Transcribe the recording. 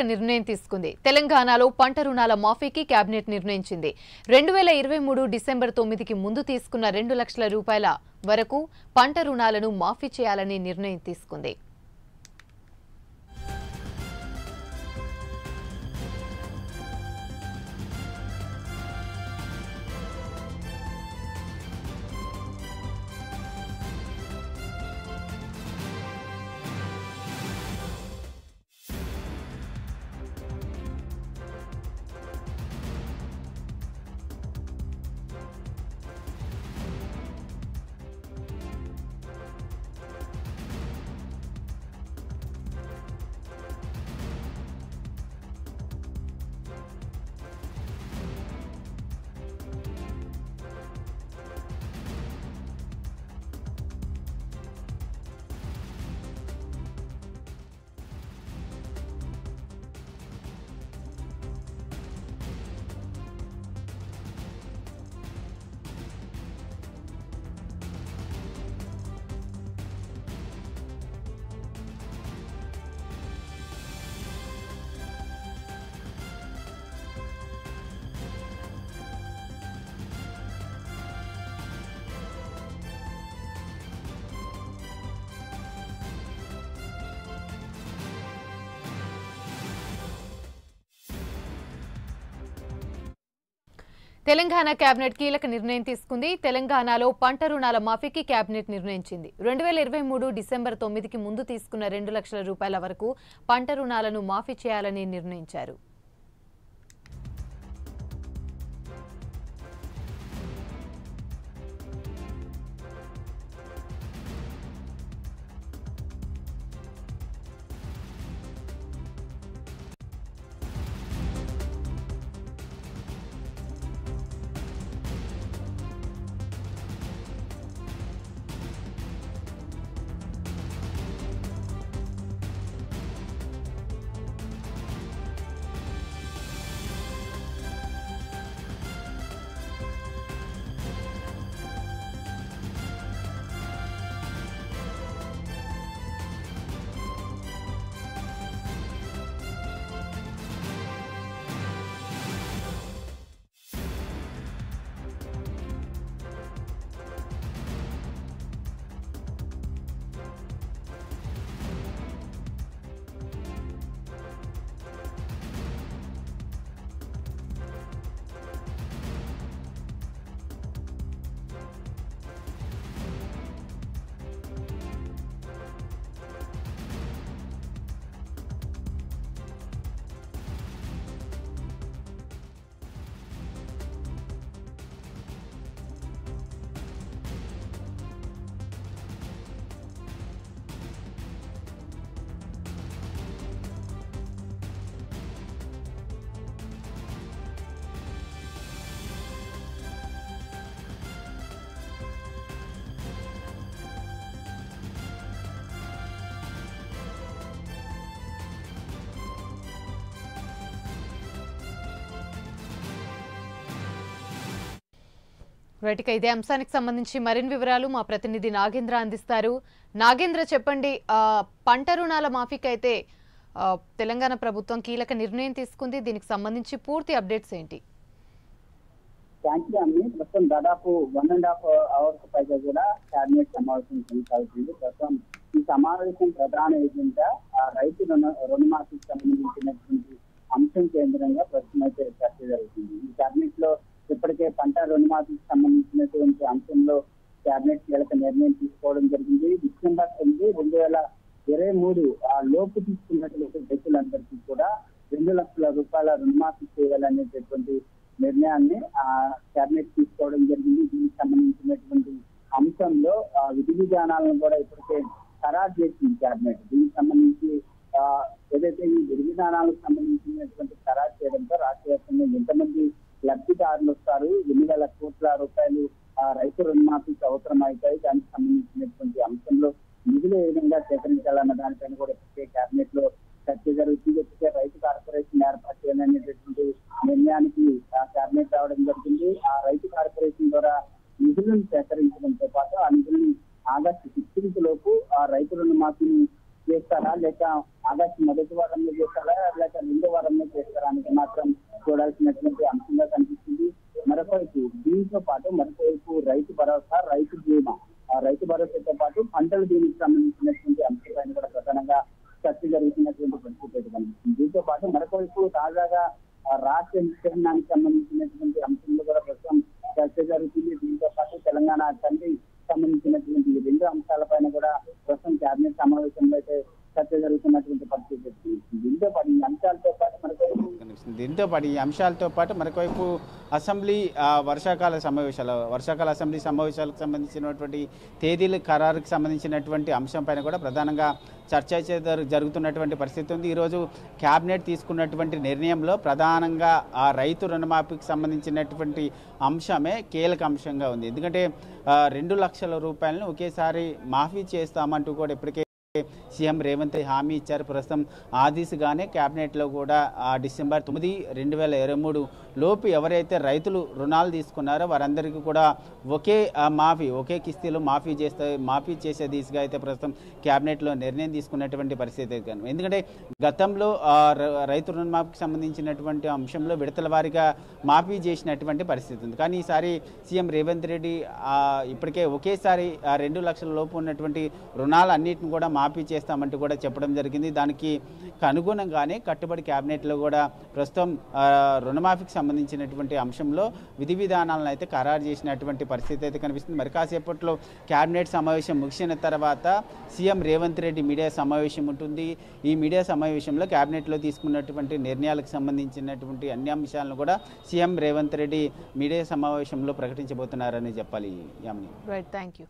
నిర్ణయం తీసుకుంది. తెలంగాణలో పంట రుణాల మాఫీకి కేబినెట్ నిర్ణయించింది. 2023 డిసెంబర్ 9కి ముందు తీసుకున్న 2 లక్షల రూపాయల వరకు పంట రుణాలను మాఫీ చేయాలని నిర్ణయం తీసుకుంది. తెలంగాణ కేబినెట్ కీలక నిర్ణయం తీసుకుంది. తెలంగాణలో పంట రుణాల మాఫీకి కేబినెట్ నిర్ణయించింది. 2023 డిసెంబర్ 9కి ముందు తీసుకున్న 2 లక్షల రూపాయల వరకు పంట రుణాలను మాఫీ చేయాలని నిర్ణయించారు. రైట్గా ఇదే అంశానికి సంబంధించి మరిన్ని వివరాలు మా ప్రతినిధి నాగేంద్ర అందిస్తారు. నాగేంద్ర, చెప్పండి, పంట రుణాల మాఫీకి అయితే తెలంగాణ ప్రభుత్వం కీలక నిర్ణయం తీసుకుంది. దీనికి సంబంధించి పూర్తి అప్డేట్స్ ఏంటి? ప్రస్తుతం దాదాపు 1.5 అవర్స్ పైగా కూడా కేబినెట్ సమావేశం కొనసాగుతుంది. ప్రస్తుతం ఈ సమావేశం ప్రధాన ఎజెండా రైతు రుణమాఫీకి సంబంధించినటువంటి అంశం కేంద్రంగా ప్రస్తుతం అయితే చర్చ జరుగుతుంది. ఈ కేబినెట్ లో ఇప్పటికే పంట రుణమాఫీకి సంబంధించినటువంటి అంశంలో కేబినెట్ కీలక నిర్ణయం తీసుకోవడం జరిగింది. డిసెంబర్ 9, 2023 లోపు తీసుకున్నటువంటి రైతులందరికీ కూడా 2 లక్షల రూపాయల రుణమాఫీ చేయాలనేటటువంటి నిర్ణయాన్ని కేబినెట్ తీసుకోవడం జరిగింది. దీనికి సంబంధించినటువంటి అంశంలో విధి విధానాలను కూడా ఇప్పటికే ఖరారు చేసింది కేబినెట్. దీనికి సంబంధించి ఏదైతే ఈ విధి విధానాలకు సంబంధించినటువంటి ఖరారు చేయడంతో రాష్ట్ర వ్యాప్తంగా ఎంతమంది లబ్ధిదారులు వస్తారు, ఎన్ని వేల కోట్ల రూపాయలు రైతు రుణమాఫీకి అవసరం అవుతాయి, దానికి సంబంధించినటువంటి అంశంలో నిధులు ఏ విధంగా సేకరించాలన్న దానిపైన కూడా కేబినెట్ లో చర్చ జరుగుతుంది. రైతు కార్పొరేషన్ ఏర్పాటు చేయాలనేటటువంటి నిర్ణయానికి కేబినెట్ రావడం జరిగింది. ఆ రైతు కార్పొరేషన్ ద్వారా నిధులను సేకరించడంతో పాటు ఆ నిధులను ఆగస్టు 16 లోపు ఆ రైతు రుణమాఫీని చేస్తారా, లేక ఆగస్టు మొదటి వారంలో చేస్తారా, లేక మరొకవైపు తాజాగా రాష్ట్ర విస్తరణానికి సంబంధించినటువంటి అంశంలో కూడా ప్రస్తుతం చర్చ జరుగుతుంది. దీంతో పాటు తెలంగాణ అసెంబ్లీ సంబంధించినటువంటి ఈ రెండు అంశాలపైన కూడా ప్రస్తుతం కేబినెట్ సమావేశంలో అయితే చర్చ జరుగుతున్నటువంటి పరిస్థితి. దీంతో పాటు ఈ అంశాలతో పాటు మరొకవైపు అసెంబ్లీ వర్షాకాల అసెంబ్లీ సమావేశాలకు సంబంధించినటువంటి తేదీల ఖరారుకు సంబంధించినటువంటి అంశంపైన కూడా ప్రధానంగా చర్చ జరుగుతున్నటువంటి పరిస్థితి ఉంది. ఈరోజు కేబినెట్ తీసుకున్నటువంటి నిర్ణయంలో ప్రధానంగా ఆ రైతు రుణమాఫీకి సంబంధించినటువంటి అంశమే కీలక అంశంగా ఉంది. ఎందుకంటే 2 లక్షల రూపాయలను ఒకేసారి మాఫీ చేస్తామంటూ కూడా ఇప్పటికే సీఎం రేవంత్ హామీ ఇచ్చారు. ప్రస్తుతం ఆ దిశగానే కేబినెట్లో కూడా డిసెంబర్ 9, 2023 లోపు ఎవరైతే రైతులు రుణాలు తీసుకున్నారో వారందరికీ కూడా ఒకే కిస్తీలో మాఫీ చేసే దిశగా అయితే ప్రస్తుతం కేబినెట్లో నిర్ణయం తీసుకున్నటువంటి పరిస్థితి. ఎందుకంటే గతంలో రైతు రుణమాఫీకి సంబంధించినటువంటి అంశంలో విడతల వారీగా మాఫీ చేసినటువంటి పరిస్థితి ఉంది. కానీ ఈసారి సీఎం రేవంత్ రెడ్డి ఇప్పటికే ఒకేసారి 2 లక్షల లోపు ఉన్నటువంటి రుణాలన్నింటిని కూడా మాఫీ చేస్తామంటూ కూడా చెప్పడం జరిగింది. దానికి అనుగుణంగానే కట్టుబడి కేబినెట్లో కూడా ప్రస్తుతం రుణమాఫీకి సంబంధించినటువంటి అంశంలో విధి విధానాలను అయితే ఖరారు చేసినటువంటి పరిస్థితి అయితే కనిపిస్తుంది. మరి కాసేపట్లో కేబినెట్ సమావేశం ముగిసిన తర్వాత సీఎం రేవంత్ రెడ్డి మీడియా సమావేశం ఉంటుంది. ఈ మీడియా సమావేశంలో కేబినెట్లో తీసుకున్నటువంటి నిర్ణయాలకు సంబంధించినటువంటి అన్ని అంశాలను కూడా సీఎం రేవంత్ రెడ్డి మీడియా సమావేశంలో ప్రకటించబోతున్నారని చెప్పాలి. యామిని. Right, thank you.